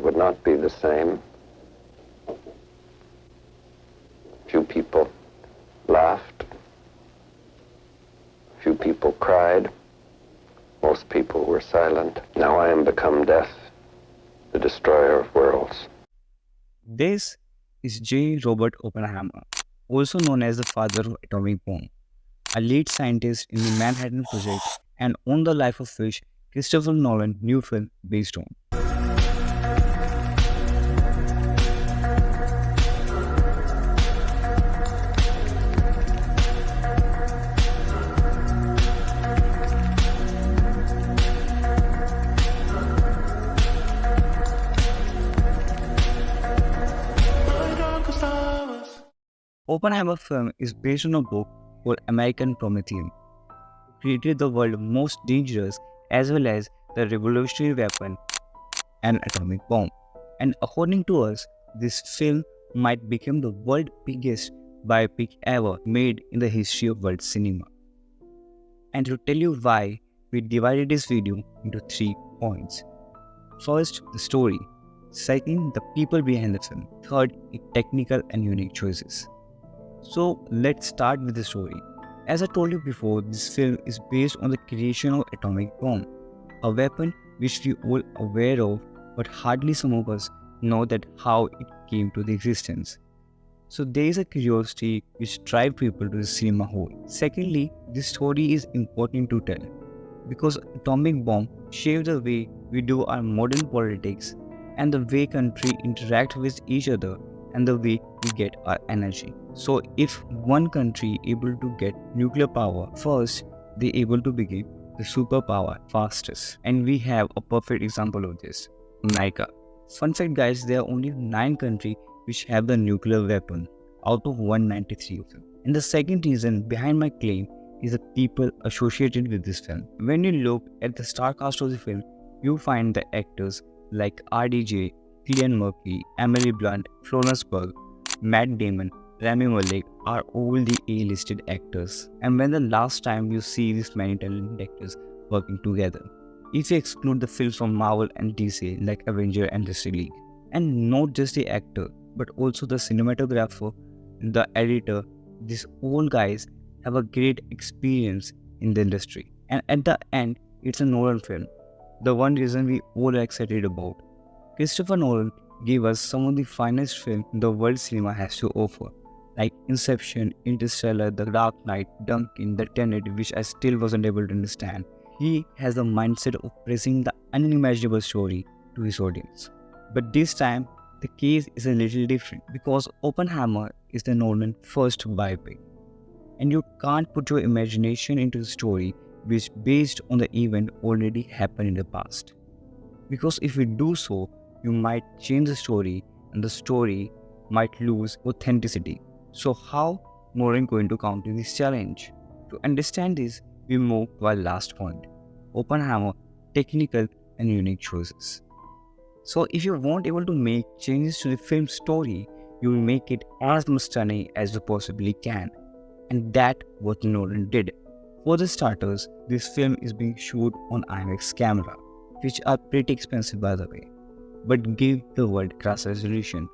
would not be the same. Few people laughed. Few people cried. Most people were silent. Now I am become death, the destroyer of worlds. This is J. Robert Oppenheimer, also known as the father of atomic bomb, a lead scientist in the Manhattan Project and on the life of which Christopher Nolan new film based on. Oppenheimer film is based on a book called American Promethean, who created the world's most dangerous as well as the revolutionary weapon, an atomic bomb. And according to us, this film might become the world's biggest biopic ever made in the history of world cinema. And to tell you why, we divided this video into 3 points. First, the story. Second, the people behind the film. Third, its technical and unique choices. So let's start with the story. As I told you before, this film is based on the creation of atomic bomb, a weapon which we all aware of, but hardly some of us know that how it came to the existence. So there is a curiosity which drives people to the cinema hall. Secondly, this story is important to tell because atomic bomb shaped the way we do our modern politics and the way country interact with each other and the way we get our energy. So if one country able to get nuclear power first, they able to become the superpower fastest. And we have a perfect example of this, America. Fun fact guys, there are only 9 countries which have the nuclear weapon out of 193 of them. And the second reason behind my claim is the people associated with this film. When you look at the star cast of the film, you find the actors like RDJ, Cillian Murphy, Emily Blunt, Florence Pugh, Matt Damon, Rami Malek are all the A-listed actors. And when the last time you see these many talented actors working together? If you exclude the films from Marvel and DC like Avenger and Justice League. And not just the actor, but also the cinematographer, the editor, these all guys have a great experience in the industry. And at the end, it's a Nolan film. The one reason we all are excited about. Christopher Nolan gave us some of the finest films the world cinema has to offer, like Inception, Interstellar, The Dark Knight, Duncan, The Tenet, which I still wasn't able to understand. He has the mindset of presenting the unimaginable story to his audience. But this time, the case is a little different because Oppenheimer is the Nolan first biopic. And you can't put your imagination into the story which based on the event already happened in the past. Because if you do so, you might change the story and the story might lose authenticity. So how Nolan going to counter this challenge? To understand this, we move to our last point. Oppenheimer, technical and unique choices. So if you weren't able to make changes to the film's story, you will make it as much stunning as you possibly can. And that what Nolan did. For the starters, this film is being shot on IMAX camera, which are pretty expensive by the way, but give the world class resolution.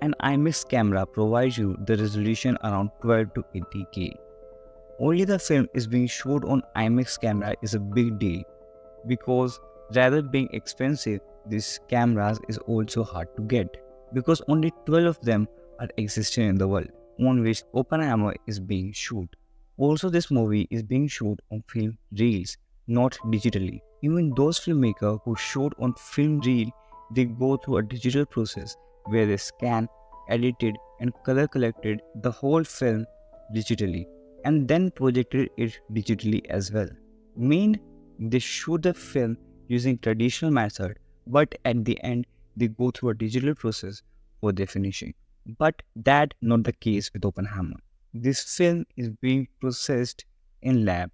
An IMAX camera provides you the resolution around 12 to 80K. Only the film is being shot on IMAX camera is a big deal because rather being expensive, these cameras is also hard to get because only 12 of them are existing in the world on which Oppenheimer is being shot. Also, this movie is being shot on film reels, not digitally. Even those filmmakers who shot on film reel, they go through a digital process where they scan, edited and color collected the whole film digitally and then projected it digitally as well. Mean they shoot the film using traditional method, but at the end they go through a digital process for their finishing. But that not the case with Oppenheimer. This film is being processed in lab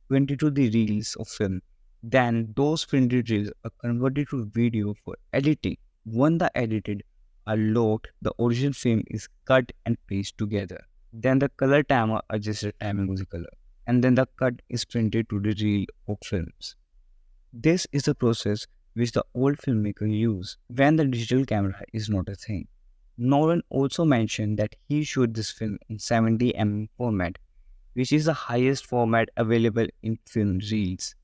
22 the reels of film. Then those printed reels are converted to video for editing. When the edited are locked, the original film is cut and pasted together. Then the color timer adjusts the timing of the color. And then the cut is printed to the reel of films. This is the process which the old filmmaker used when the digital camera is not a thing. Nolan also mentioned that he shot this film in 70 mm format, which is the highest format available in film reels,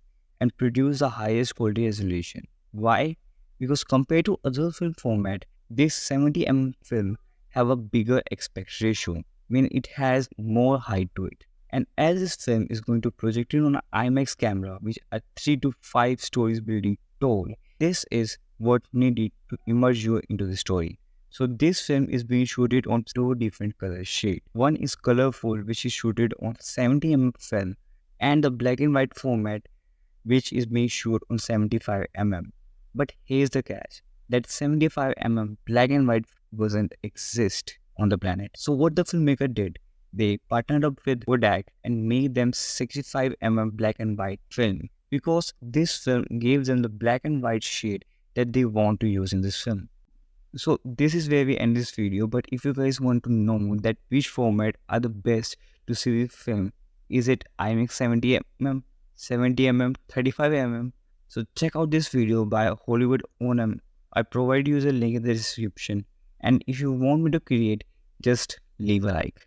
and produced the highest quality resolution. Why? Because compared to other film format, this 70 mm film have a bigger aspect ratio, meaning it has more height to it. And as this film is going to project it on an IMAX camera, which are 3 to 5 stories building tall, this is what needed to immerse you into the story. So this film is being shooted on two different color shades. One is colorful, which is shooted on 70 mm film, and the black and white format, which is being shot on 75 mm. But here's the catch: that 75 mm black and white doesn't exist on the planet. So what the filmmaker did, they partnered up with Kodak and made them 65 mm black and white film, because this film gave them the black and white shade that they want to use in this film. So this is where we end this video. But if you guys want to know that which format are the best to see the film, is it IMAX 70 mm, 70 mm, 35 mm? So check out this video by Hollywood Onam. I provide you the link in the description. And if you want me to create, just leave a like.